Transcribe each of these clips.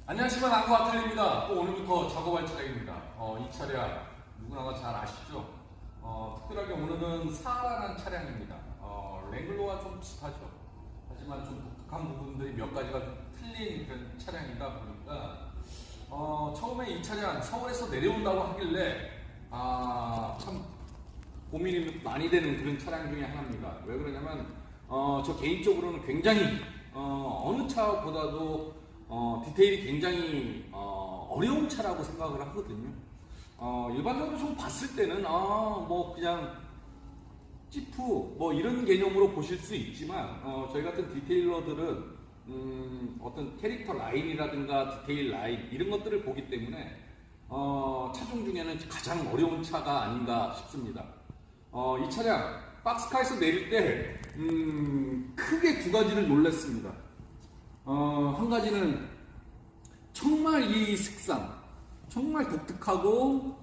안녕하십니까, 남구 아틀리입니다. 또 오늘부터 작업할 차량입니다. 이 차량 누구나가 잘 아시죠? 특별하게 오늘은 사라는 차량입니다. 랭글러와 좀 비슷하죠. 하지만 좀 독특한 부분들이 몇 가지가 좀 틀린 그런 차량이다 보니까 처음에 이 차량 서울에서 내려온다고 하길래 참 고민이 많이 되는 그런 차량 중에 하나입니다. 왜 그러냐면 저 개인적으로는 굉장히 어느 차보다도 디테일이 굉장히 어려운 차라고 생각을 하거든요. 일반적으로 좀 봤을 때는 뭐 그냥 지프 뭐 이런 개념으로 보실 수 있지만 저희 같은 디테일러들은 어떤 캐릭터 라인이라든가 디테일 라인 이런 것들을 보기 때문에 차종 중에는 가장 어려운 차가 아닌가 싶습니다. 이 차량 박스카에서 내릴 때 크게 두 가지를 놀랐습니다. 한 가지는 정말 이 색상 정말 독특하고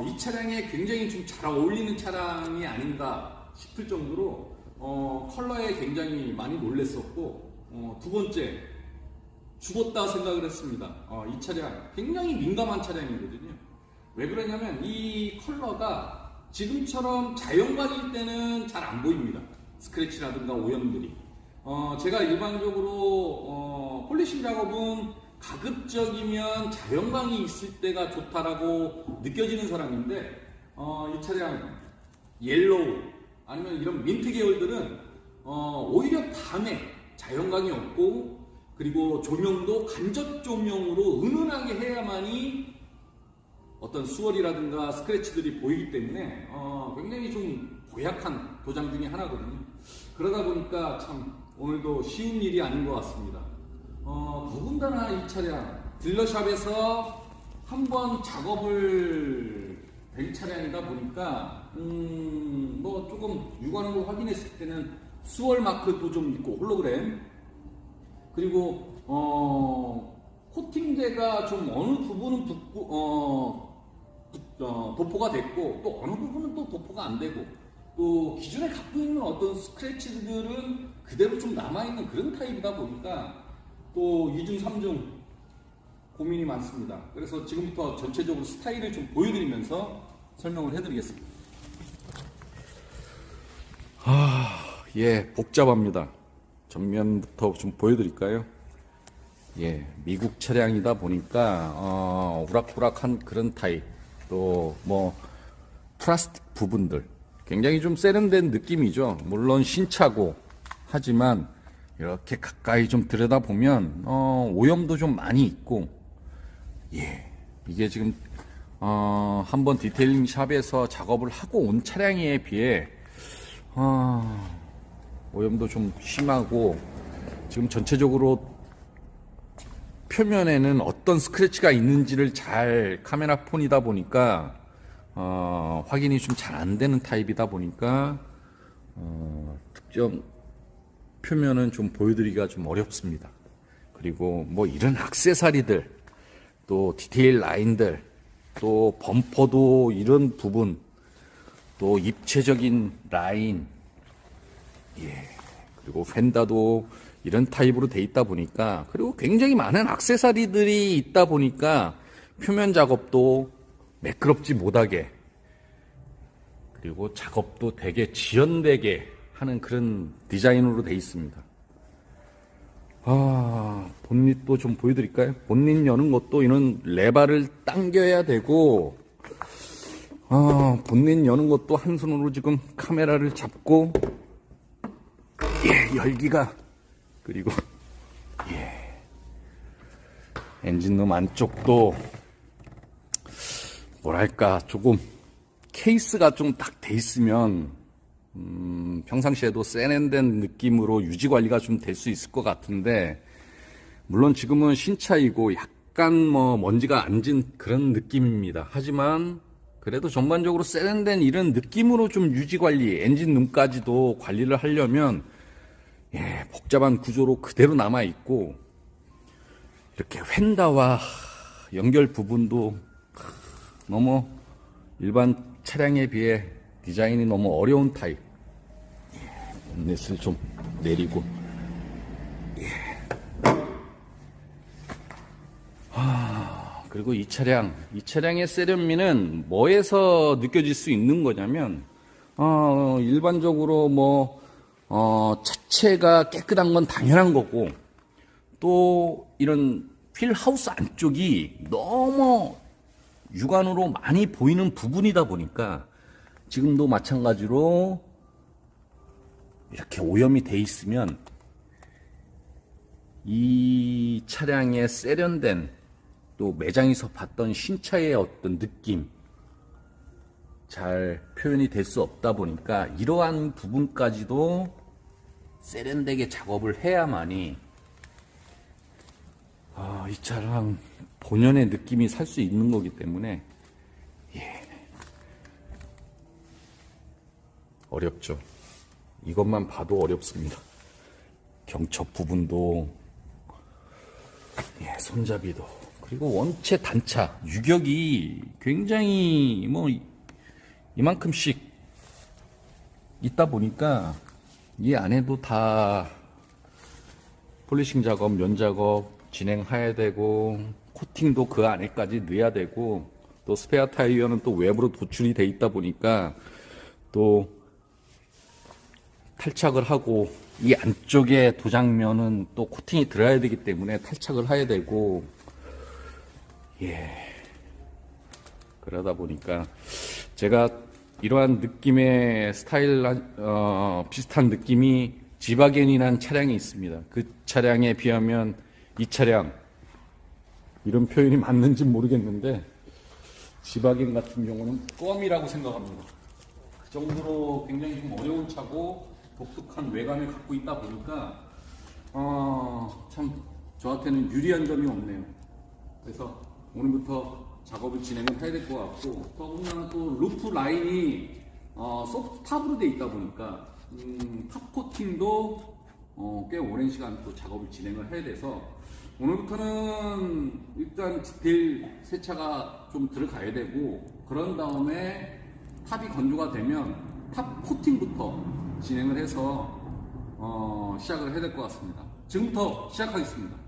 이 차량에 굉장히 좀 잘 어울리는 차량이 아닌가 싶을 정도로 컬러에 굉장히 많이 놀랐었고, 두 번째 죽었다 생각을 했습니다. 이 차량 굉장히 민감한 차량이거든요. 왜 그러냐면 이 컬러가 지금처럼 자연광일 때는 잘 안 보입니다. 스크래치라든가 오염들이. 제가 일반적으로 폴리싱 작업은 가급적이면 자연광이 있을 때가 좋다라고 느껴지는 사람인데 이 차량 옐로우 아니면 이런 민트 계열들은 오히려 밤에 자연광이 없고 그리고 조명도 간접 조명으로 은은하게 해야만이 어떤 수월이라든가 스크래치들이 보이기 때문에 굉장히 좀 고약한 도장 중에 하나거든요. 그러다 보니까 참 오늘도 쉬운 일이 아닌 것 같습니다. 더군다나 이 차량 딜러샵에서 한번 작업을 된 차량이다 보니까 뭐 조금 육안으로 확인했을 때는 수월 마크도 좀 있고 홀로그램 그리고 코팅제가 좀 어느 부분은 도포가 됐고 또 어느 부분은 또 도포가 안 되고 또 기존에 갖고 있는 어떤 스크래치들은 그대로 좀 남아있는 그런 타입이다 보니까 또 2중, 3중 고민이 많습니다. 그래서 지금부터 전체적으로 스타일을 좀 보여드리면서 설명을 해드리겠습니다. 예, 복잡합니다. 전면부터 좀 보여드릴까요? 예, 미국 차량이다 보니까 우락부락한 그런 타입 또 뭐 플라스틱 부분들 굉장히 좀 세련된 느낌이죠. 물론 신차고 하지만 이렇게 가까이 좀 들여다보면 오염도 좀 많이 있고 예 이게 지금 한번 디테일링 샵에서 작업을 하고 온 차량에 비해 오염도 좀 심하고 지금 전체적으로 표면에는 어떤 스크래치가 있는지를 잘 카메라 폰이다 보니까 확인이 좀 잘 안 되는 타입이다 보니까 특정 표면은 좀 보여드리기가 좀 어렵습니다. 그리고 뭐 이런 액세서리들 또 디테일 라인들 또 범퍼도 이런 부분 또 입체적인 라인 예 그리고 펜다도 이런 타입으로 돼 있다 보니까 그리고 굉장히 많은 액세서리들이 있다 보니까 표면 작업도 매끄럽지 못하게 그리고 작업도 되게 지연되게 하는 그런 디자인으로 돼 있습니다. 본닛도 좀 보여드릴까요? 본닛 여는 것도 이런 레바를 당겨야 되고 본닛 여는 것도 한 손으로 지금 카메라를 잡고 예 열기가 그리고 예 엔진룸 안쪽도 뭐랄까 조금 케이스가 좀 딱 돼 있으면 평상시에도 세련된 느낌으로 유지 관리가 좀 될 수 있을 것 같은데 물론 지금은 신차이고 약간 뭐 먼지가 앉은 그런 느낌입니다. 하지만 그래도 전반적으로 세련된 이런 느낌으로 좀 유지 관리 엔진룸까지도 관리를 하려면 예, 복잡한 구조로 그대로 남아 있고 이렇게 휀다와 연결 부분도 너무 일반 차량에 비해 디자인이 너무 어려운 타입. 본넷을 좀 내리고 그리고 이 차량의 세련미는 뭐에서 느껴질 수 있는 거냐면, 일반적으로 차체가 깨끗한 건 당연한 거고, 또 이런 휠하우스 안쪽이 너무 육안으로 많이 보이는 부분이다 보니까, 지금도 마찬가지로 이렇게 오염이 돼 있으면, 이 차량의 세련된 또 매장에서 봤던 신차의 어떤 느낌 잘 표현이 될 수 없다 보니까 이러한 부분까지도 세련되게 작업을 해야만이 이 차량 본연의 느낌이 살 수 있는 거기 때문에 어렵죠. 이것만 봐도 어렵습니다. 경첩 부분도 손잡이도 그리고 원체 단차 유격이 굉장히 이만큼씩 있다 보니까 이 안에도 다 폴리싱 작업, 면 작업 진행해야 되고 코팅도 그 안에까지 넣어야 되고 또 스페어 타이어는 또 외부로 도출이 돼 있다 보니까 또 탈착을 하고 이 안쪽에 도장면은 또 코팅이 들어야 되기 때문에 탈착을 해야 되고 그러다 보니까 제가 이러한 느낌의 스타일 비슷한 느낌이 지바겐이라는 차량이 있습니다. 그 차량에 비하면 이 차량 이런 표현이 맞는지 모르겠는데 지바겐 같은 경우는 껌이라고 생각합니다. 그 정도로 굉장히 좀 어려운 차고 독특한 외관을 갖고 있다 보니까 참 저한테는 유리한 점이 없네요. 그래서 오늘부터 작업을 진행을 해야 될 것 같고 더군다나 또 루프 라인이 소프트 탑으로 되어 있다 보니까 탑 코팅도 꽤 오랜 시간 또 작업을 진행을 해야 돼서 오늘부터는 일단 디테일 세차가 좀 들어가야 되고 그런 다음에 탑이 건조가 되면 탑 코팅부터 진행을 해서 시작을 해야 될 것 같습니다. 지금부터 시작하겠습니다.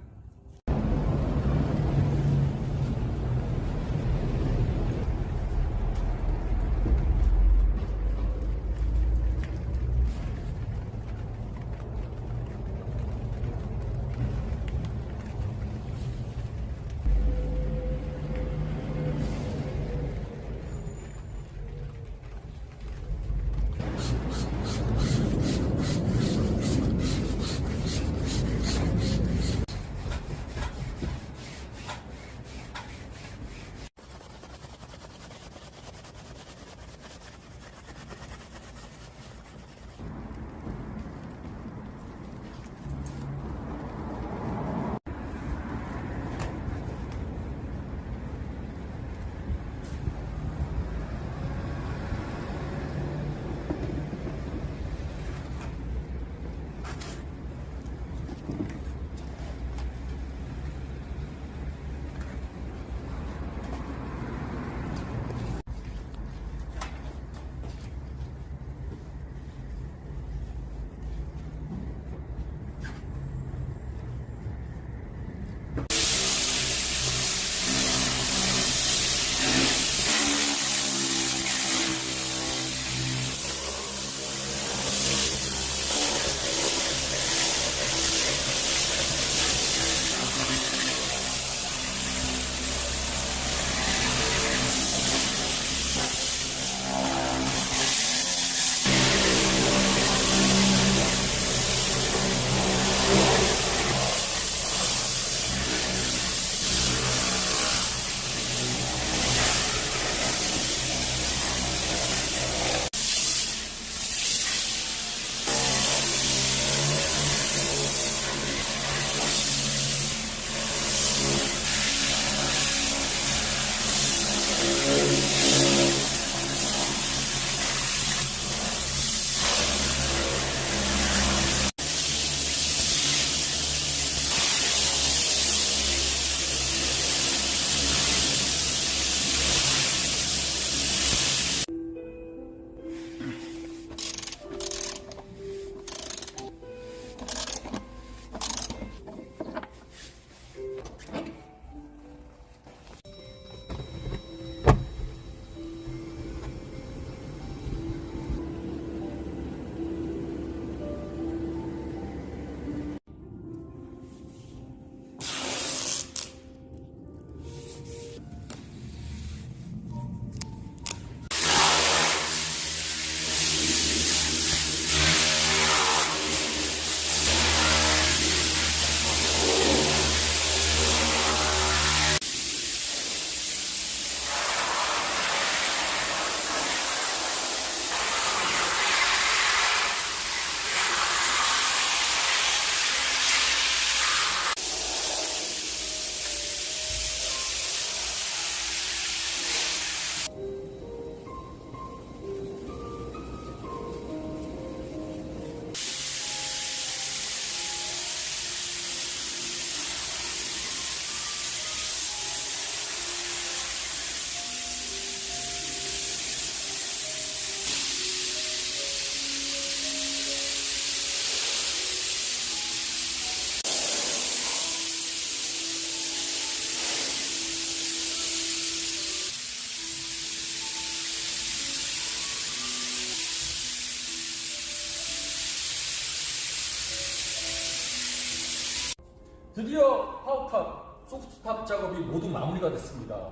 드디어 파워탑, 소프트탑 작업이 모두 마무리가 됐습니다.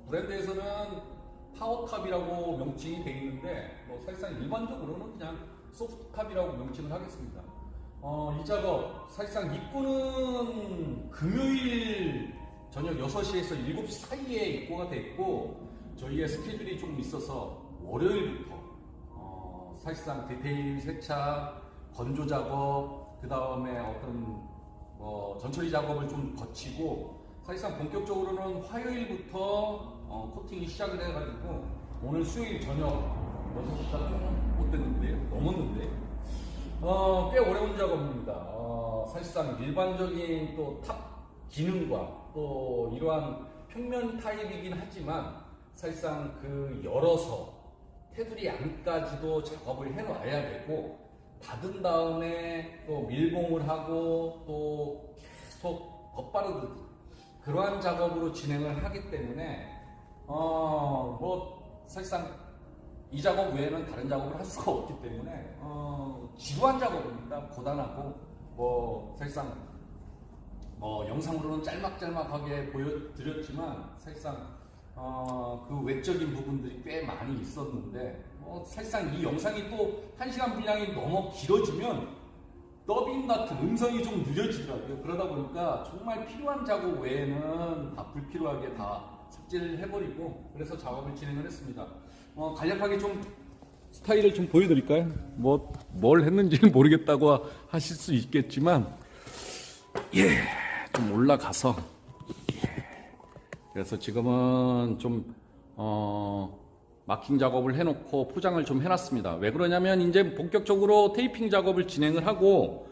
브랜드에서는 파워탑이라고 명칭이 되어 있는데 사실상 일반적으로는 그냥 소프트탑이라고 명칭을 하겠습니다. 이 작업 사실상 입구는 금요일 저녁 6시에서 7시 사이에 입고가 됐고 저희의 스케줄이 좀 있어서 월요일부터 사실상 디테일 세차, 건조 작업, 그 다음에 어떤 전처리 작업을 좀 거치고 사실상 본격적으로는 화요일부터 코팅이 시작을 해가지고 오늘 수요일 저녁 6시가 못 됐는데요, 넘었는데 꽤 어려운 작업입니다. 사실상 일반적인 또 탑 기능과 또 이러한 평면 타입이긴 하지만 사실상 그 열어서 테두리 안까지도 작업을 해놔야 되고 닫은 다음에 또 밀봉을 하고 또 계속 덧바르듯 그러한 작업으로 진행을 하기 때문에 사실상 이 작업 외에는 다른 작업을 할 수가 없기 때문에 지루한 작업입니다. 고단하고 사실상 영상으로는 짤막짤막하게 보여드렸지만 사실상 그 외적인 부분들이 꽤 많이 있었는데 사실상 이 영상이 또 1시간 분량이 너무 길어지면 더빙 같은 음성이 좀 느려지더라고요. 그러다 보니까 정말 필요한 작업 외에는 다 불필요하게 다 삭제를 해버리고 그래서 작업을 진행을 했습니다. 간략하게 좀 스타일을 좀 보여드릴까요? 뭘 했는지는 모르겠다고 하실 수 있겠지만 좀 올라가서 그래서 지금은 좀 마킹 작업을 해놓고 포장을 좀 해놨습니다. 왜 그러냐면 이제 본격적으로 테이핑 작업을 진행을 하고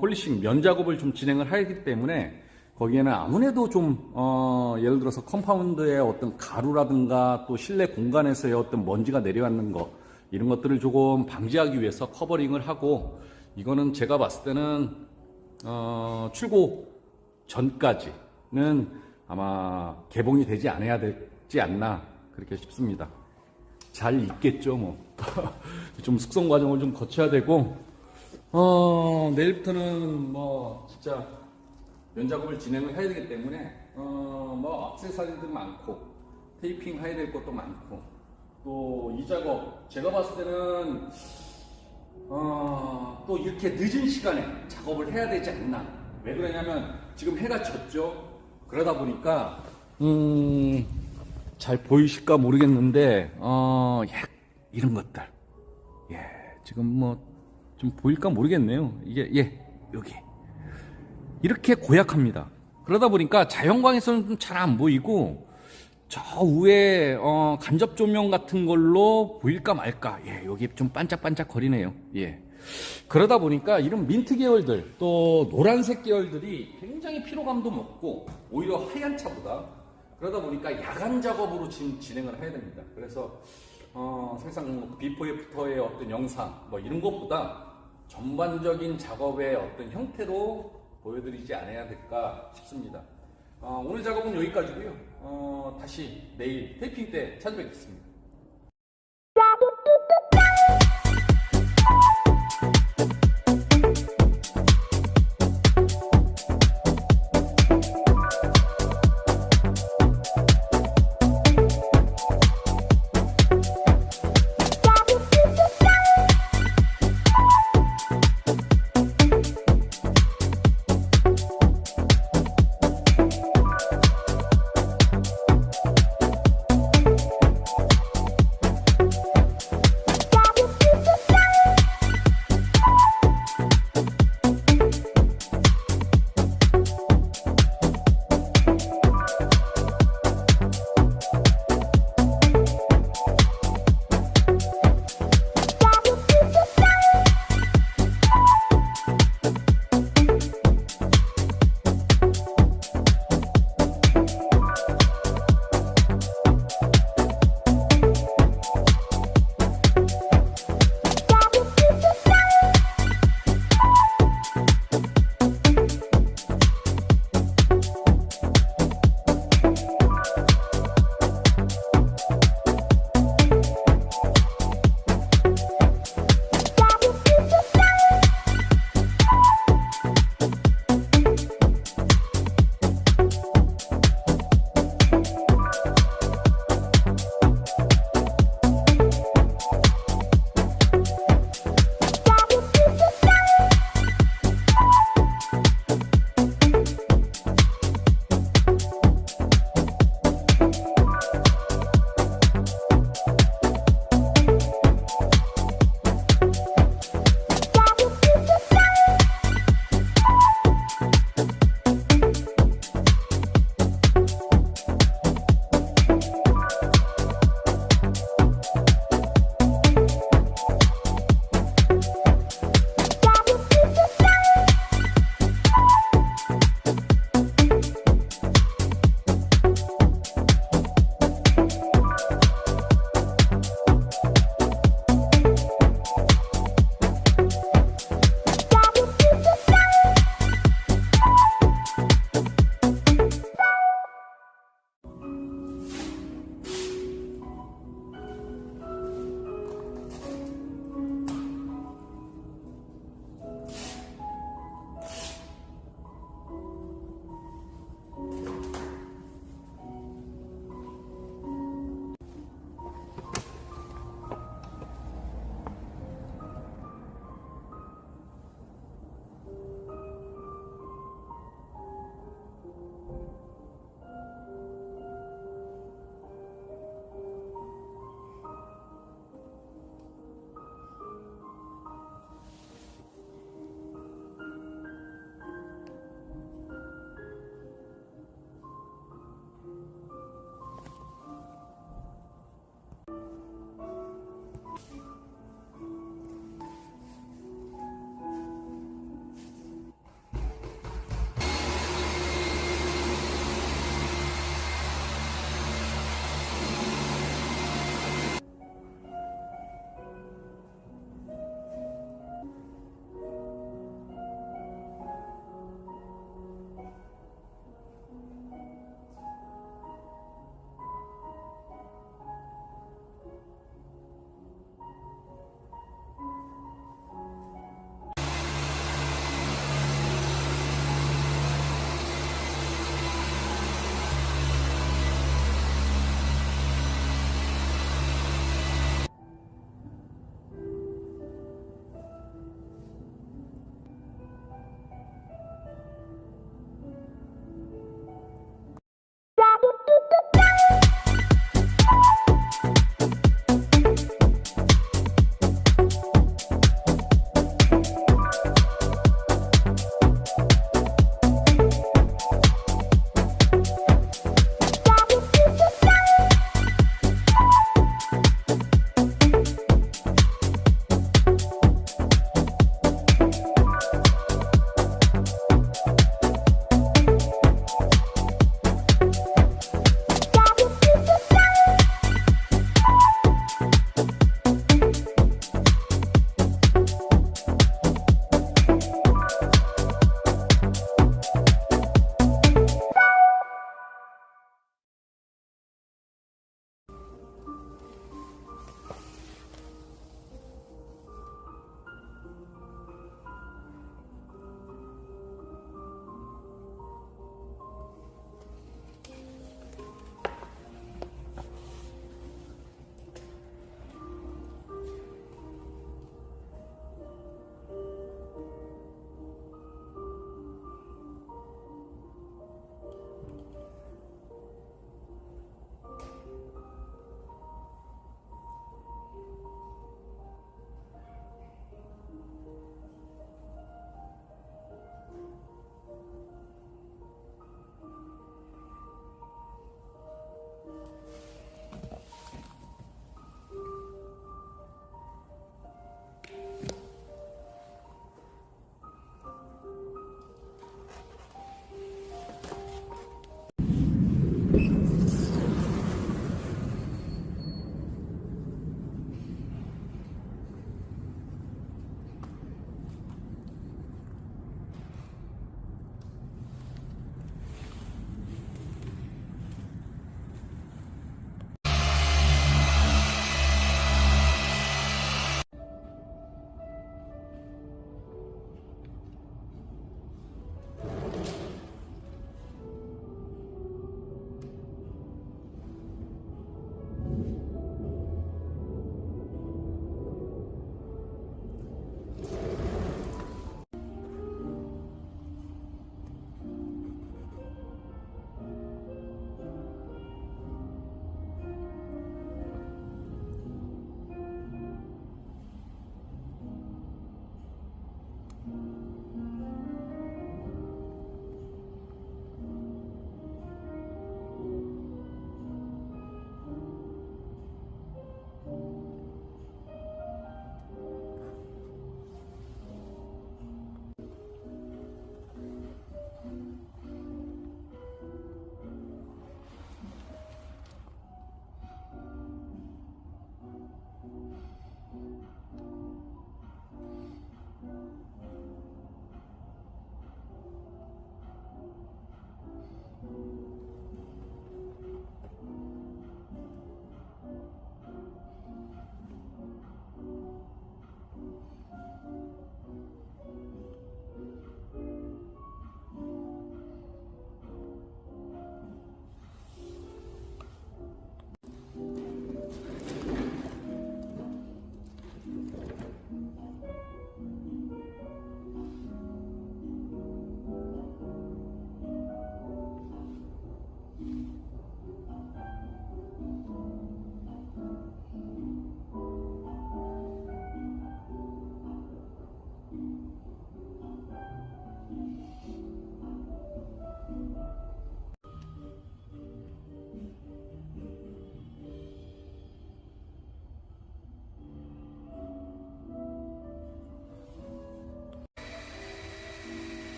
폴리싱 면 작업을 좀 진행을 하기 때문에 거기에는 아무래도 좀 예를 들어서 컴파운드의 어떤 가루라든가 또 실내 공간에서의 어떤 먼지가 내려앉는 거 이런 것들을 조금 방지하기 위해서 커버링을 하고 이거는 제가 봤을 때는 출고 전까지는 아마 개봉이 되지 않아야 되지 않나 그렇게 싶습니다. 잘 있겠죠 뭐. 좀 숙성 과정을 좀 거쳐야 되고 내일부터는 진짜 면 작업을 진행을 해야 되기 때문에 액세서리도 많고 테이핑 해야 될 것도 많고 또 이 작업 제가 봤을 때는 또 이렇게 늦은 시간에 작업을 해야 되지 않나. 왜 그러냐면 지금 해가 졌죠. 그러다 보니까 잘 보이실까 모르겠는데 이런 것들 지금 좀 보일까 모르겠네요. 이게 여기 이렇게 고약합니다. 그러다 보니까 자연광에서는 좀 잘 안 보이고 저 위에 간접 조명 같은 걸로 보일까 말까 여기 좀 반짝반짝 거리네요. 그러다 보니까 이런 민트 계열들 또 노란색 계열들이 굉장히 피로감도 높고 오히려 하얀 차보다 그러다 보니까 야간 작업으로 지금 진행을 해야 됩니다. 그래서 사실상 비포 애프터의 어떤 영상 이런 것보다 전반적인 작업의 어떤 형태로 보여드리지 않아야 될까 싶습니다. 오늘 작업은 여기까지고요. 다시 내일 테이핑 때 찾아뵙겠습니다.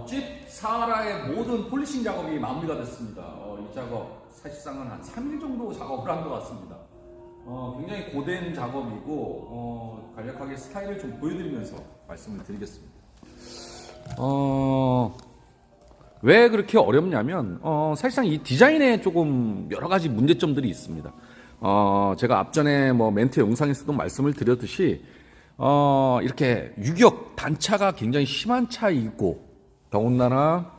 집 사라의 모든 폴리싱 작업이 마무리가 됐습니다. 이 작업 사실상은 한 3일 정도 작업을 한 것 같습니다. 굉장히 고된 작업이고 간략하게 스타일을 좀 보여드리면서 말씀을 드리겠습니다. 왜 그렇게 어렵냐면 사실상 이 디자인에 조금 여러 가지 문제점들이 있습니다. 제가 앞전에 뭐 멘트 영상에서도 말씀을 드렸듯이 이렇게 유격 단차가 굉장히 심한 차이고, 더군다나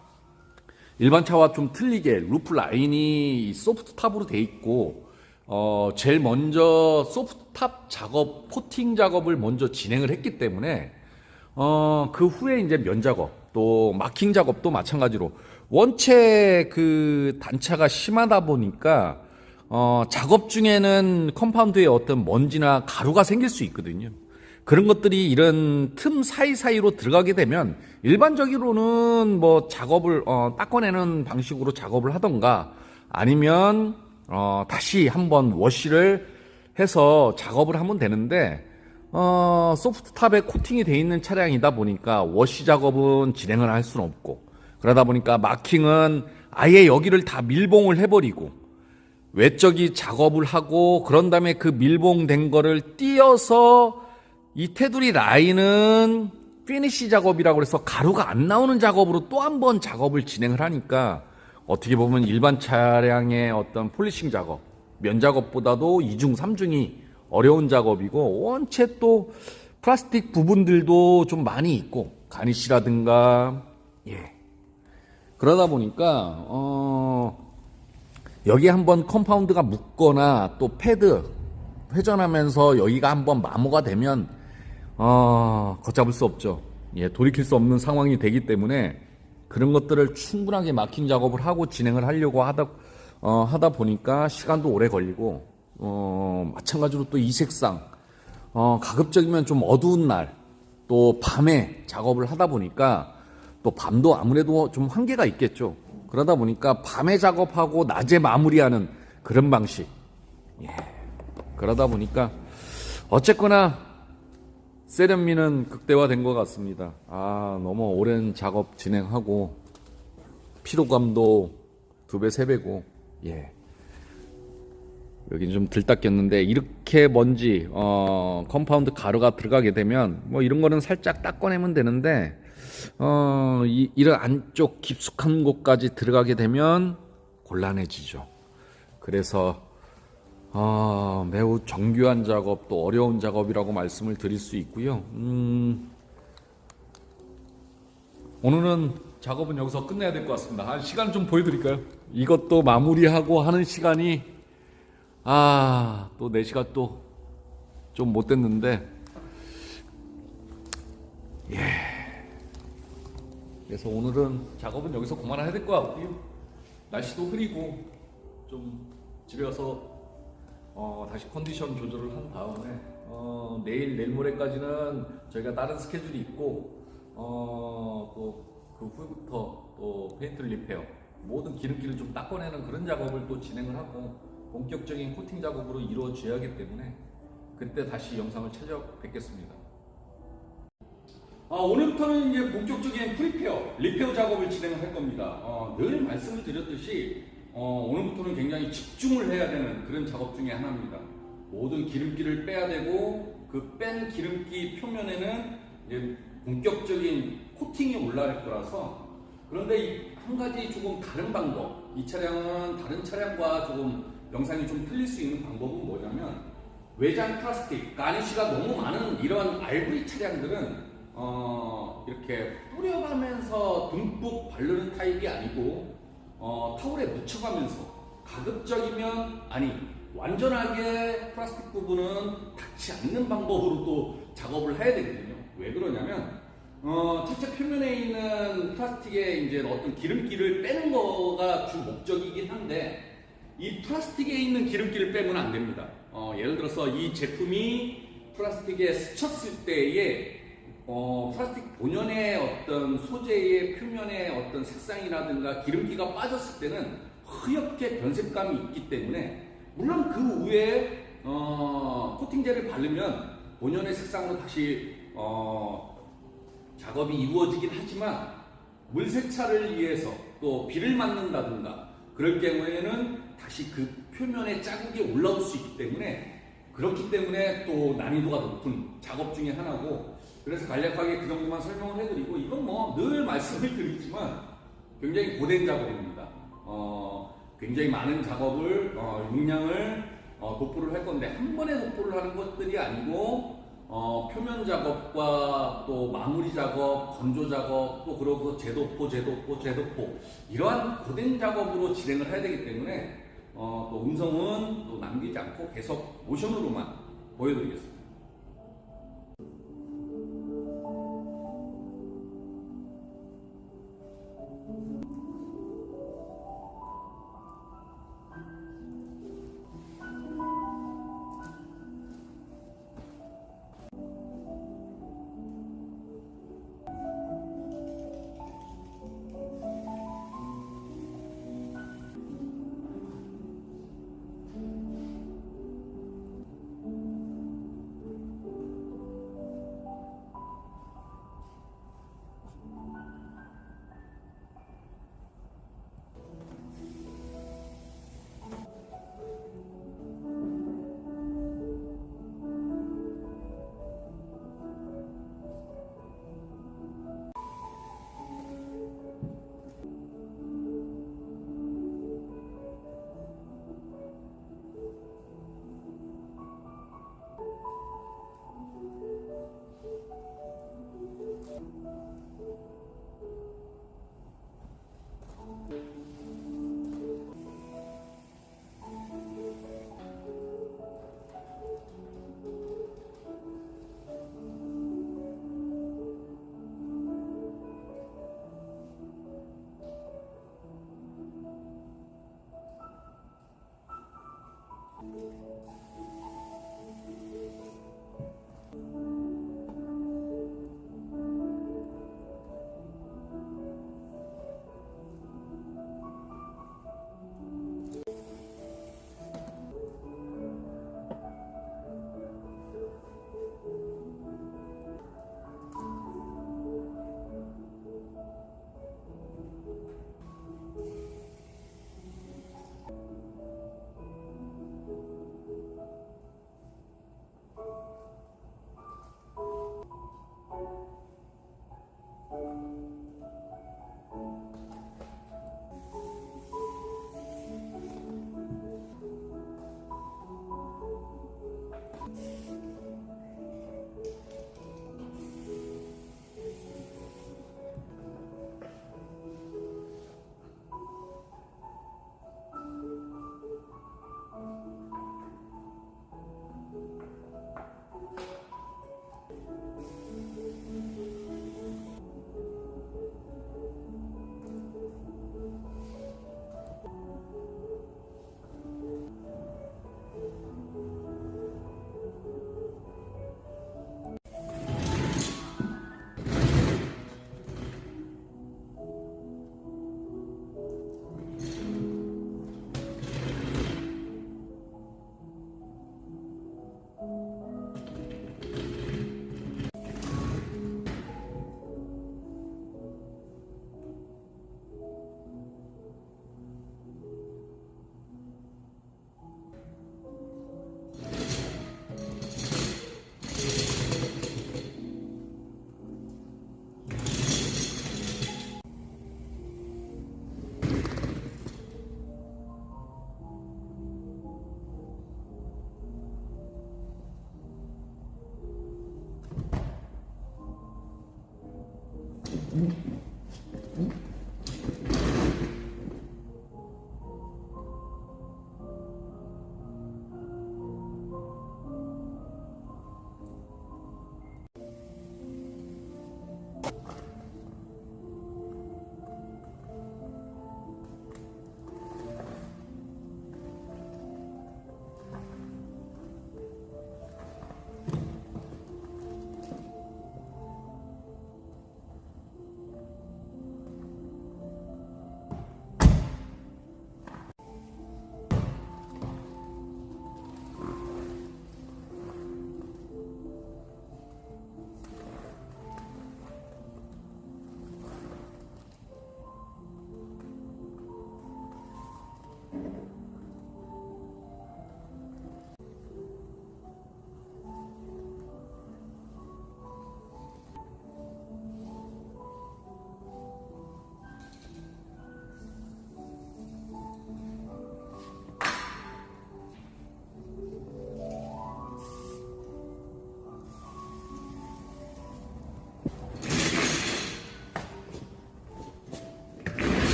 일반 차와 좀 틀리게 루프 라인이 소프트 탑으로 돼 있고, 제일 먼저 소프트 탑 작업, 코팅 작업을 먼저 진행을 했기 때문에 그 후에 이제 면 작업, 또 마킹 작업도 마찬가지로 원체 그 단차가 심하다 보니까 작업 중에는 컴파운드에 어떤 먼지나 가루가 생길 수 있거든요. 그런 것들이 이런 틈 사이사이로 들어가게 되면 일반적으로는 뭐 작업을 닦아내는 방식으로 작업을 하던가, 아니면 다시 한번 워시를 해서 작업을 하면 되는데, 소프트탑에 코팅이 되어 있는 차량이다 보니까 워시 작업은 진행을 할 수는 없고, 그러다 보니까 마킹은 아예 여기를 다 밀봉을 해버리고 외적이 작업을 하고, 그런 다음에 그 밀봉된 거를 띄어서 이 테두리 라인은 피니시 작업이라고 해서 가루가 안 나오는 작업으로 또 한 번 작업을 진행을 하니까, 어떻게 보면 일반 차량의 어떤 폴리싱 작업, 면 작업보다도 2중, 3중이 어려운 작업이고, 원체 또 플라스틱 부분들도 좀 많이 있고, 가니쉬라든가, 그러다 보니까 여기 한번 컴파운드가 묻거나 또 패드 회전하면서 여기가 한번 마모가 되면 걷잡을 수 없죠. 돌이킬 수 없는 상황이 되기 때문에 그런 것들을 충분하게 마킹 작업을 하고 진행을 하려고 하다 보니까 시간도 오래 걸리고, 마찬가지로 또 이 색상 가급적이면 좀 어두운 날, 또 밤에 작업을 하다 보니까, 또 밤도 아무래도 좀 한계가 있겠죠. 그러다 보니까 밤에 작업하고 낮에 마무리하는 그런 방식. 그러다 보니까 어쨌거나 세련미는 극대화된 것 같습니다. 너무 오랜 작업 진행하고 피로감도 2배, 3배고, 여긴 좀 들닦였는데, 이렇게 먼지, 컴파운드 가루가 들어가게 되면 뭐 이런 거는 살짝 닦아내면 되는데, 이런 안쪽 깊숙한 곳까지 들어가게 되면 곤란해지죠. 그래서 매우 정교한 작업, 또 어려운 작업이라고 말씀을 드릴 수 있고요. 오늘은 작업은 여기서 끝내야 될 것 같습니다. 시간 좀 보여드릴까요? 이것도 마무리하고 하는 시간이 또 4시가 또 좀 못 됐는데, 그래서 오늘은 작업은 여기서 그만해야 될 것 같고요. 날씨도 흐리고 좀 집에 가서 다시 컨디션 조절을 한 다음에 내일 모레까지는 저희가 다른 스케줄이 있고, 또 그 후부터 또 페인트 리페어, 모든 기름기를 좀 닦아내는 그런 작업을 또 진행을 하고 본격적인 코팅 작업으로 이루어져야 하기 때문에 그때 다시 영상을 찾아뵙겠습니다. 오늘부터는 이제 본격적인 리페어 작업을 진행을 할 겁니다. 늘 말씀을 드렸듯이 오늘부터는 굉장히 집중을 해야 되는 그런 작업 중에 하나입니다. 모든 기름기를 빼야 되고, 그 뺀 기름기 표면에는 이제 본격적인 코팅이 올라갈 거라서. 그런데 한 가지 조금 다른 방법, 이 차량은 다른 차량과 조금 영상이 좀 틀릴 수 있는 방법은 뭐냐면, 외장 플라스틱, 가니쉬가 너무 많은 이런 RV 차량들은 이렇게 뿌려가면서 듬뿍 바르는 타입이 아니고, 타올에 묻혀가면서 가급적이면, 완전하게 플라스틱 부분은 닿지 않는 방법으로 또 작업을 해야 되거든요. 왜 그러냐면 차체 표면에 있는 플라스틱의 이제 어떤 기름기를 빼는 거가 주 목적이긴 한데, 이 플라스틱에 있는 기름기를 빼면 안 됩니다. 예를 들어서 이 제품이 플라스틱에 스쳤을 때에 플라스틱 본연의 어떤 소재의 표면의 어떤 색상이라든가 기름기가 빠졌을 때는 허옇게 변색감이 있기 때문에, 물론 그 위에 코팅제를 바르면 본연의 색상으로 다시 작업이 이루어지긴 하지만, 물세차를 위해서 또 비를 맞는다든가 그럴 경우에는 다시 그 표면에 자국이 올라올 수 있기 때문에, 그렇기 때문에 또 난이도가 높은 작업 중에 하나고, 그래서 간략하게 그 정도만 설명을 해드리고, 이건 뭐 늘 말씀을 드리지만 굉장히 고된 작업입니다. 굉장히 많은 작업을 용량을 도포를 할 건데, 한 번에 도포를 하는 것들이 아니고 표면 작업과 또 마무리 작업, 건조 작업, 또 그러고 재도포 이러한 고된 작업으로 진행을 해야 되기 때문에 또 음성은 또 남기지 않고 계속 모션으로만 보여드리겠습니다.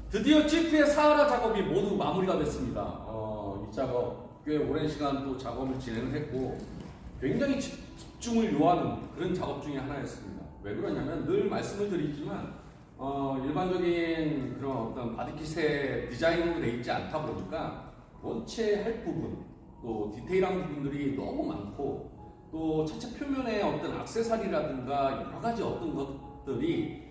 드디어 지프의 사하라 작업이 모두 마무리가 됐습니다. 이 작업 꽤 오랜 시간 또 작업을 진행을 했고 굉장히 집중을 요하는 그런 작업 중에 하나였습니다. 왜 그러냐면 늘 말씀을 드리지만 일반적인 그런 어떤 바디킷의 디자인으로 되어 있지 않다 보니까 원체 할 부분 또 디테일한 부분들이 너무 많고 또 차체 표면에 어떤 액세서리라든가 여러 가지 어떤 것들이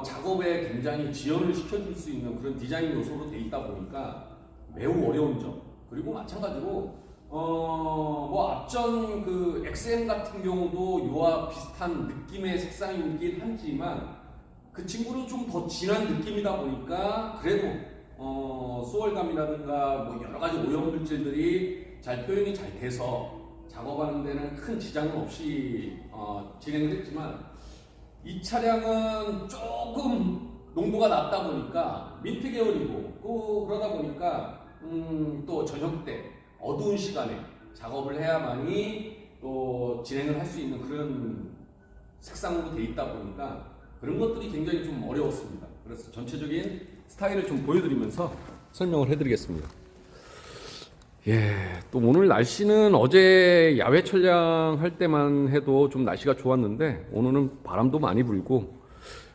작업에 굉장히 지연을 시켜줄 수 있는 그런 디자인 요소로 되어 있다 보니까 매우 어려운 점. 그리고 마찬가지로 뭐 앞전 그 XM 같은 경우도 이와 비슷한 느낌의 색상이긴 하지만 그 친구는 좀 더 진한 느낌이다 보니까 그래도 수월감이라든가 뭐 여러 가지 오염 물질들이 잘 표현이 잘 돼서 작업하는 데는 큰 지장은 없이 진행을 했지만 이 차량은 조금 농도가 낮다 보니까 민트 계열이고 또 그러다 보니까 또 저녁 때 어두운 시간에 작업을 해야만이 또 진행을 할 수 있는 그런 색상으로 돼 있다 보니까 그런 것들이 굉장히 좀 어려웠습니다. 그래서 전체적인 스타일을 좀 보여드리면서 설명을 해드리겠습니다. 예, 또 오늘 날씨는 어제 야외 촬영할 때만 해도 좀 날씨가 좋았는데 오늘은 바람도 많이 불고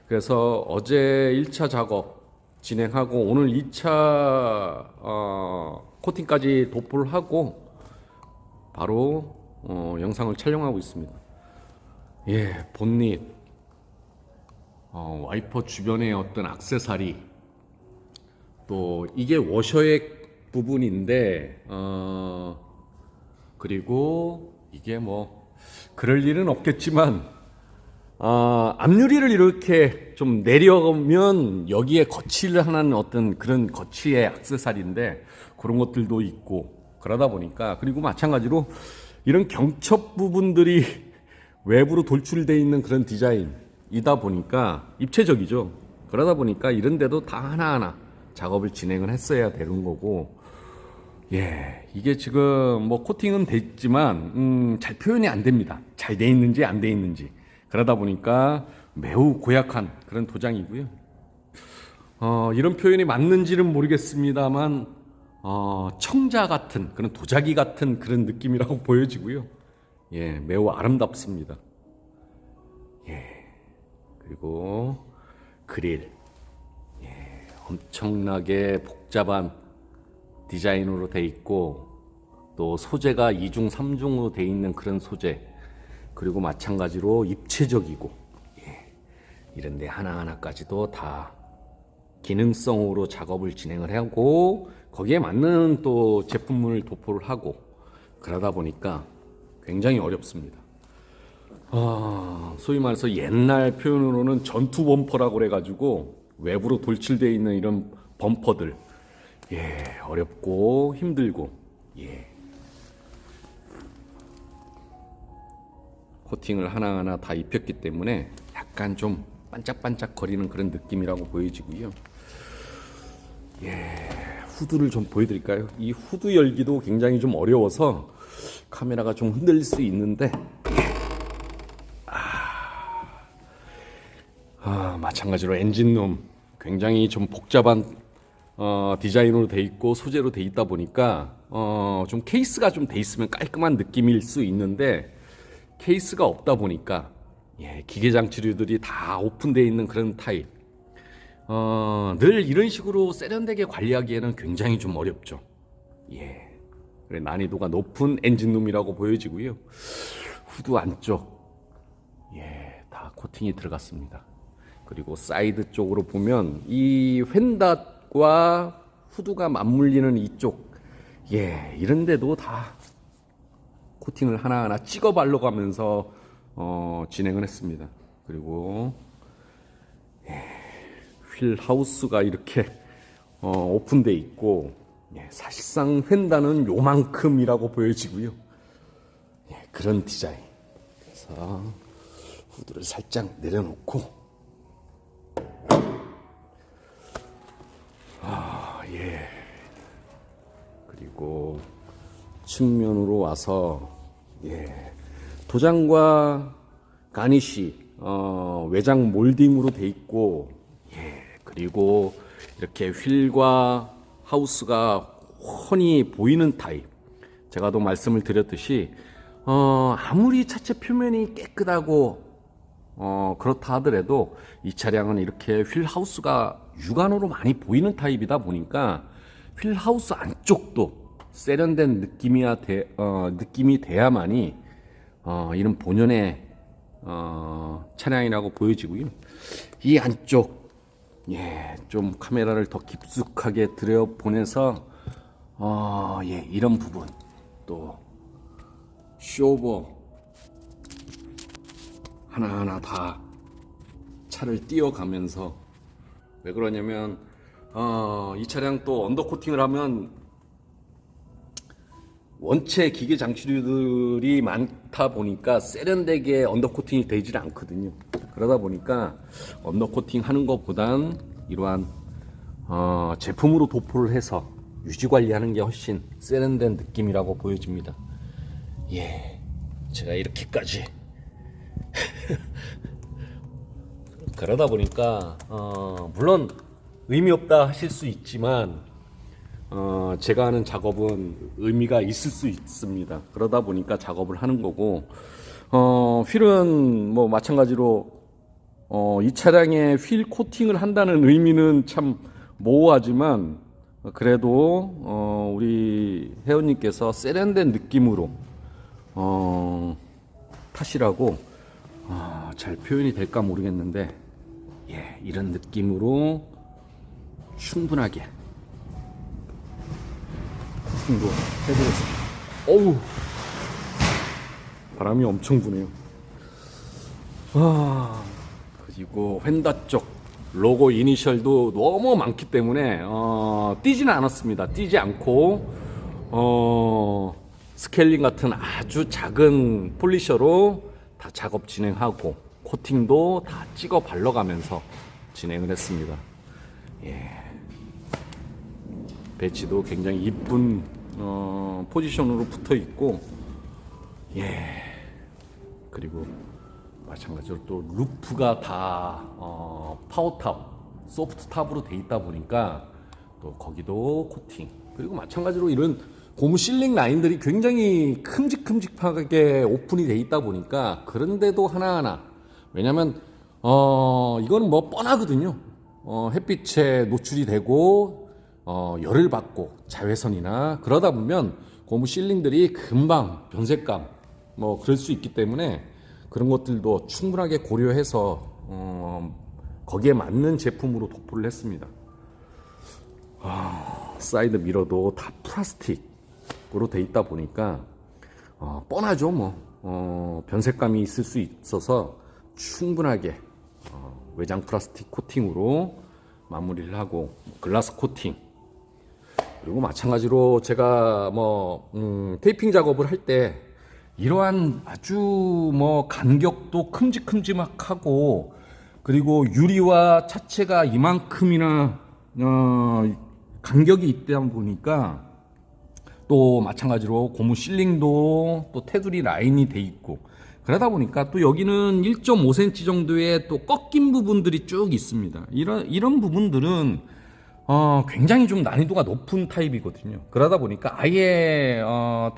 그래서 어제 1차 작업 진행하고 오늘 2차 코팅까지 도포를 하고 바로 영상을 촬영하고 있습니다. 예, 본닛, 와이퍼 주변의 어떤 액세서리, 또 이게 워셔액 부분인데 그리고 이게 뭐 그럴 일은 없겠지만 앞유리를 이렇게 좀 내려오면 여기에 거치를 하는 어떤 그런 거치의 액세서리인데 그런 것들도 있고 그러다 보니까 그리고 마찬가지로 이런 경첩 부분들이 외부로 돌출되어 있는 그런 디자인이다 보니까 입체적이죠. 그러다 보니까 이런 데도 다 하나하나 작업을 진행을 했어야 되는 거고 예, 이게 지금 뭐 코팅은 됐지만 잘 표현이 안 됩니다. 잘 돼 있는지 안 돼 있는지 그러다 보니까 매우 고약한 그런 도장이고요. 이런 표현이 맞는지는 모르겠습니다만 청자 같은 그런 도자기 같은 그런 느낌이라고 보여지고요. 예, 매우 아름답습니다. 예, 그리고 그릴, 예, 엄청나게 복잡한 디자인으로 돼 있고 또 소재가 2중 3중으로 돼 있는 그런 소재 그리고 마찬가지로 입체적이고 예, 이런데 하나하나까지도 다 기능성으로 작업을 진행을 하고 거기에 맞는 또 제품을 도포를 하고 그러다 보니까 굉장히 어렵습니다. 소위 말해서 옛날 표현으로는 전투 범퍼라고 그래가지고 외부로 돌출되어 있는 이런 범퍼들 예, 어렵고 힘들고 예. 코팅을 하나하나 다 입혔기 때문에 약간 좀 반짝반짝 거리는 그런 느낌이라고 보여지고요. 예, 후드를 좀 보여드릴까요? 이 후드 열기도 굉장히 좀 어려워서 카메라가 좀 흔들릴 수 있는데 마찬가지로 엔진룸 굉장히 좀 복잡한 디자인으로 돼 있고 소재로 돼 있다 보니까 좀 케이스가 좀 돼 있으면 깔끔한 느낌일 수 있는데 케이스가 없다 보니까 예, 기계 장치류들이 다 오픈되어 있는 그런 타입. 늘 이런 식으로 세련되게 관리하기에는 굉장히 좀 어렵죠. 예, 난이도가 높은 엔진룸이라고 보여지고요. 후드 안쪽 예, 다 코팅이 들어갔습니다. 그리고 사이드 쪽으로 보면 이 휀닷과 후드가 맞물리는 이쪽 예, 이런데도 다 코팅을 하나하나 찍어 발라가면서 진행을 했습니다. 그리고 예, 휠 하우스가 이렇게 오픈돼 있고 예, 사실상 휀다는 요만큼이라고 보여지고요. 예, 그런 디자인. 그래서 후드를 살짝 내려놓고 예. 그리고 측면으로 와서 예, 도장과 가니쉬 외장 몰딩으로 돼 있고 예, 그리고 이렇게 휠과 하우스가 훤히 보이는 타입. 제가 또 말씀을 드렸듯이 아무리 차체 표면이 깨끗하고 그렇다 하더라도 이 차량은 이렇게 휠 하우스가 육안으로 많이 보이는 타입이다 보니까 휠 하우스 안쪽도 세련된 느낌이 돼야만이 이런 본연의 차량이라고 보여지고요. 이 안쪽 좀 카메라를 더 깊숙하게 들여보내서 이런 부분 또 쇼버 하나하나 다 차를 띄워가면서 왜 그러냐면 이 차량 또 언더코팅을 하면 원체 기계 장치들이 많다 보니까 세련되게 언더코팅이 되질 않거든요. 그러다 보니까 언더코팅 하는 것보단 이러한 제품으로 도포를 해서 유지 관리하는 게 훨씬 세련된 느낌이라고 보여집니다. 제가 이렇게까지 그러다 보니까 물론 의미 없다 하실 수 있지만 제가 하는 작업은 의미가 있을 수 있습니다. 그러다 보니까 작업을 하는 거고 휠은 뭐 마찬가지로 이 차량에 휠 코팅을 한다는 의미는 참 모호하지만 그래도 우리 회원님께서 세련된 느낌으로 타시라고 잘 표현이 될까 모르겠는데 이런 느낌으로 충분하게 코팅도 해드렸습니다. 어우, 바람이 엄청 부네요. 그리고 휀다 쪽 로고 이니셜도 너무 많기 때문에 띄지는 않았습니다. 띄지 않고 스케일링 같은 아주 작은 폴리셔로 다 작업 진행하고 코팅도 다 찍어 발라가면서 진행을 했습니다. 배치도 굉장히 이쁜 포지션으로 붙어 있고 그리고 마찬가지로 또 루프가 다 파워탑, 소프트탑으로 돼 있다 보니까 또 거기도 코팅, 그리고 마찬가지로 이런 고무 실링 라인들이 굉장히 큼직큼직하게 오픈이 돼 있다 보니까 그런데도 하나하나, 왜냐면 이거는 뭐 뻔하거든요. 햇빛에 노출이 되고 열을 받고 자외선이나 그러다 보면 고무 실링들이 금방 변색감 뭐 그럴 수 있기 때문에 그런 것들도 충분하게 고려해서 거기에 맞는 제품으로 도포를 했습니다. 사이드 미러도 다 플라스틱으로 돼 있다 보니까 뻔하죠. 뭐 변색감이 있을 수 있어서 충분하게 외장 플라스틱 코팅으로 마무리를 하고 글라스 코팅, 그리고 마찬가지로 제가 테이핑 작업을 할 때 이러한 아주 간격도 큼직큼직하고 그리고 유리와 차체가 이만큼이나 간격이 있다 보니까 또 마찬가지로 고무 실링도 또 테두리 라인이 돼 있고 그러다 보니까 또 여기는 1.5cm 정도의 또 꺾인 부분들이 쭉 있습니다. 이런 부분들은 굉장히 좀 난이도가 높은 타입이거든요. 그러다 보니까 아예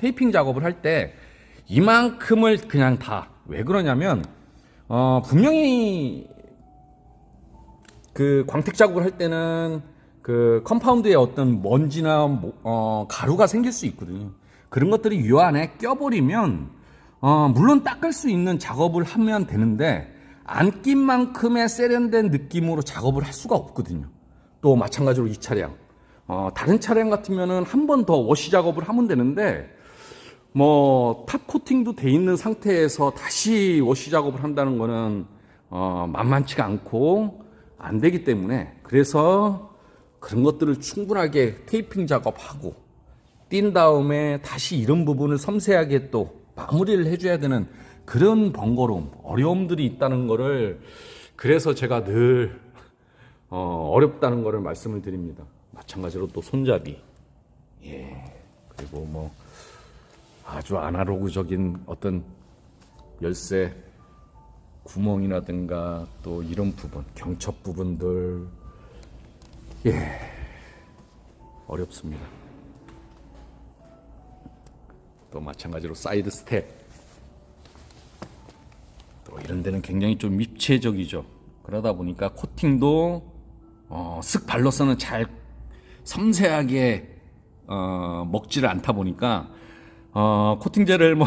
테이핑 작업을 할 때 이만큼을 그냥 다, 왜 그러냐면 분명히 그 광택 작업을 할 때는 그 컴파운드에 어떤 먼지나 가루가 생길 수 있거든요. 그런 것들이 이 안에 껴버리면 물론 닦을 수 있는 작업을 하면 되는데 안 낀 만큼의 세련된 느낌으로 작업을 할 수가 없거든요. 또 마찬가지로 이 차량 다른 차량 같으면은 한 번 더 워시 작업을 하면 되는데 탑 코팅도 돼 있는 상태에서 다시 워시 작업을 한다는 거는 만만치가 않고 안 되기 때문에, 그래서 그런 것들을 충분하게 테이핑 작업하고 띈 다음에 다시 이런 부분을 섬세하게 또 마무리를 해줘야 되는 그런 번거로움, 어려움들이 있다는 거를, 그래서 제가 늘 어렵다는 거를 말씀을 드립니다. 마찬가지로 또 손잡이, 그리고 아주 아날로그적인 어떤 열쇠 구멍이라든가 또 이런 부분, 경첩 부분들, 예, 어렵습니다. 또 마찬가지로 사이드 스텝, 또 이런 데는 굉장히 좀 입체적이죠. 그러다 보니까 코팅도 쓱 발로서는 잘 섬세하게 먹지를 않다 보니까 코팅제를 뭐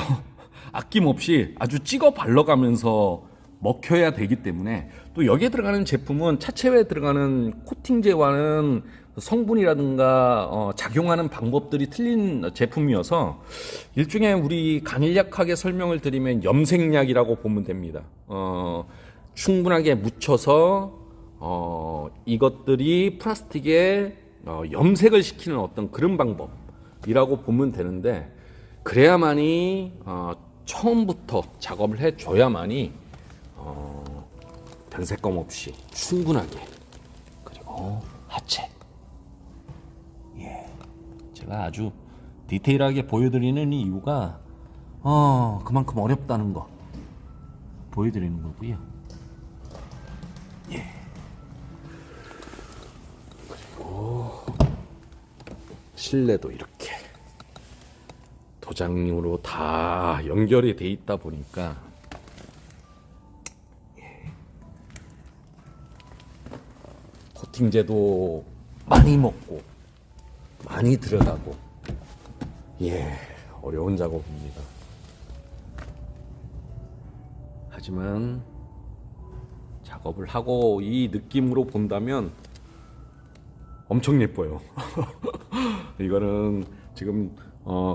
아낌없이 아주 찍어 발라가면서 먹혀야 되기 때문에, 또 여기에 들어가는 제품은 차체에 들어가는 코팅제와는 성분이라든가 작용하는 방법들이 틀린 제품이어서 일종의 우리 간략하게 설명을 드리면 염색약이라고 보면 됩니다. 충분하게 묻혀서 이것들이 플라스틱에 염색을 시키는 어떤 그런 방법이라고 보면 되는데, 그래야만이 처음부터 작업을 해줘야만이 변색감 없이 충분하게, 그리고 하체, 예, 제가 아주 디테일하게 보여드리는 이유가 그만큼 어렵다는 거 보여드리는 거고요. 예. 그리고 실내도 이렇게 도장으로 다 연결이 돼 있다 보니까 코팅제도 많이 먹고 많이 들어가고, 예, 어려운 작업입니다. 하지만 작업을 하고 이 느낌으로 본다면 엄청 예뻐요. 이거는 지금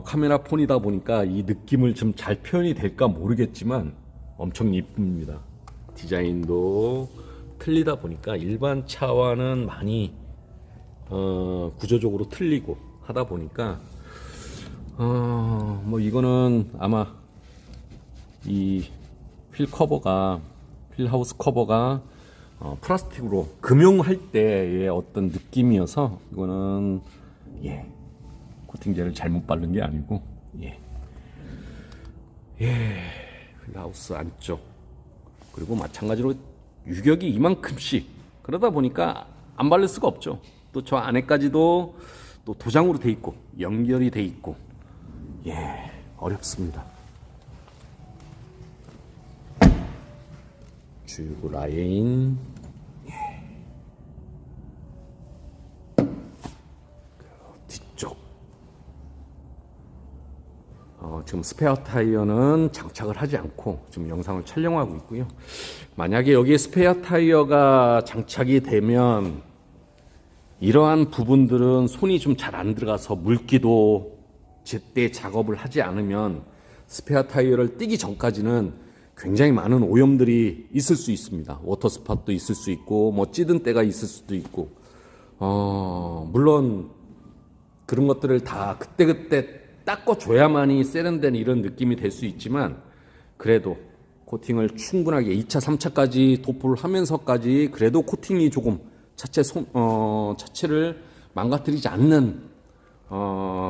카메라 폰이다 보니까 이 느낌을 좀 잘 표현이 될까 모르겠지만 엄청 예쁩니다. 디자인도 틀리다 보니까 일반 차와는 많이 구조적으로 틀리고 하다 보니까 뭐 이거는 아마 이 휠 커버가, 휠 하우스 커버가 플라스틱으로 금용할 때의 어떤 느낌이어서 이거는, 예, 코팅제를 잘못 바른 게 아니고, 예, 휠 하우스 안쪽, 그리고 마찬가지로 유격이 이만큼씩, 그러다 보니까 안 바를 수가 없죠. 또 저 안에까지도 또 도장으로 돼 있고 연결이 돼 있고, 예, 어렵습니다. 줄구 라인, 뒤쪽, 지금 스페어 타이어는 장착을 하지 않고 지금 영상을 촬영하고 있고요. 만약에 여기에 스페어 타이어가 장착이 되면 이러한 부분들은 손이 좀 잘 안 들어가서 물기도 제때 작업을 하지 않으면 스페어 타이어를 띄기 전까지는 굉장히 많은 오염들이 있을 수 있습니다. 워터 스팟도 있을 수 있고, 뭐 찌든 때가 있을 수도 있고, 물론 그런 것들을 다 그때그때 닦아줘야만이 세련된 이런 느낌이 될 수 있지만, 그래도 코팅을 충분하게 2차, 3차까지 도포를 하면서까지 그래도 코팅이 조금 차체를 망가뜨리지 않는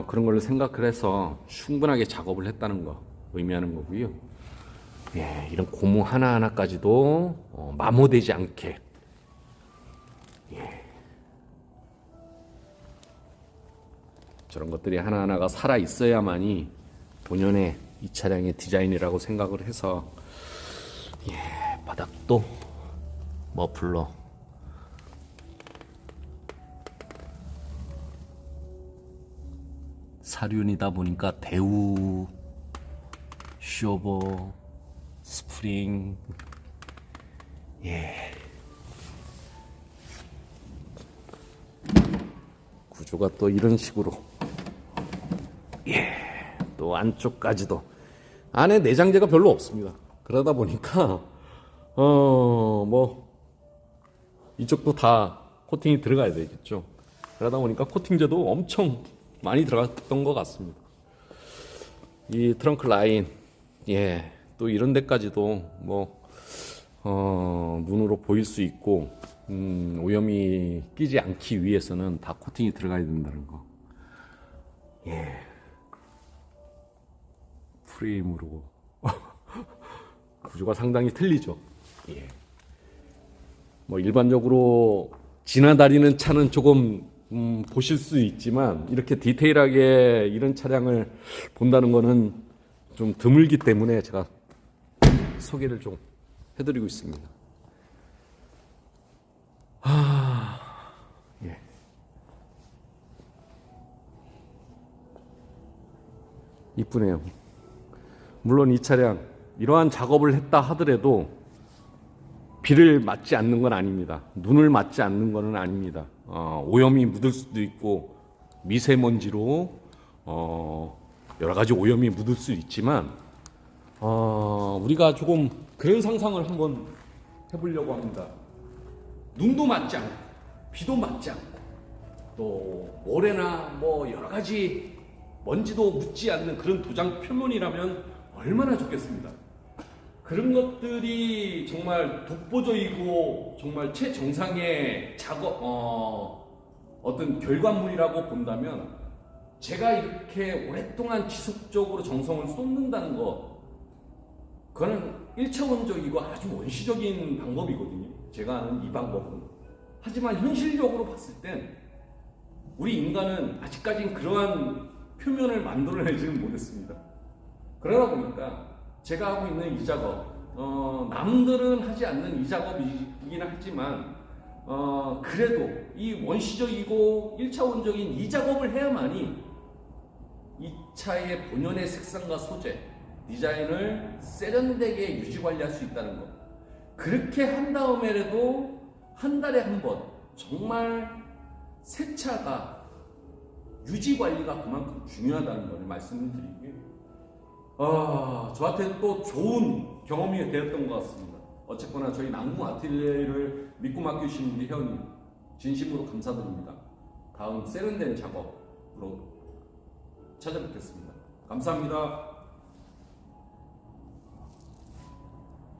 그런 걸 생각을 해서 충분하게 작업을 했다는 거 의미하는 거고요. 예, 이런 고무 하나하나까지도 마모되지 않게, 예, 저런 것들이 하나하나가 살아 있어야만이 본연의 이 차량의 디자인이라고 생각을 해서, 예, 바닥도 머플러, 사륜이다 보니까 대우, 쇼버, 스프링, 예, 구조가 또 이런 식으로, 예, 또 안쪽까지도 안에 내장재가 별로 없습니다. 그러다 보니까 뭐 이쪽도 다 코팅이 들어가야 되겠죠. 그러다 보니까 코팅제도 엄청 많이 들어갔던 것 같습니다. 이 트렁크 라인, 예, 또 이런 데까지도 뭐 눈으로 보일 수 있고, 오염이 끼지 않기 위해서는 다 코팅이 들어가야 된다는 거. 예, 프레임으로 구조가 상당히 틀리죠. 예, 뭐 일반적으로 지나다니는 차는 조금 보실 수 있지만 이렇게 디테일하게 이런 차량을 본다는 거는 좀 드물기 때문에 제가 소개를 좀 해드리고 있습니다. 예. 이쁘네요. 물론 이 차량 이러한 작업을 했다 하더라도 비를 맞지 않는 건 아닙니다. 눈을 맞지 않는 건 아닙니다. 오염이 묻을 수도 있고 미세먼지로 여러 가지 오염이 묻을 수 있지만 우리가 조금 그런 상상을 한번 해보려고 합니다. 눈도 맞지 않고 비도 맞지 않고 또 모래나 뭐 여러 가지 먼지도 묻지 않는 그런 도장 표면이라면 얼마나 좋겠습니다. 그런 것들이 정말 독보적이고 정말 최정상의 작업 어떤 결과물이라고 본다면 제가 이렇게 오랫동안 지속적으로 정성을 쏟는다는 거 그거는 1차원적이고 아주 원시적인 방법이거든요. 제가 아는 이 방법은. 하지만 현실적으로 봤을 땐 우리 인간은 아직까지는 그러한 표면을 만들어내지는 못했습니다. 그러다 보니까 제가 하고 있는 이 작업, 남들은 하지 않는 이 작업이긴 하지만, 그래도 이 원시적이고 1차원적인 이 작업을 해야만이 이 차의 본연의 색상과 소재, 디자인을 세련되게 유지 관리할 수 있다는 것. 그렇게 한 다음에라도 한 달에 한 번 정말 새 차가 유지 관리가 그만큼 중요하다는 걸 말씀을 드리고요. 저한테는 또 좋은 경험이 되었던 것 같습니다. 어쨌거나 저희 남궁 아틀리에를 믿고 맡기신 우리 회원님 진심으로 감사드립니다. 다음 세련된 작업으로 찾아뵙겠습니다. 감사합니다.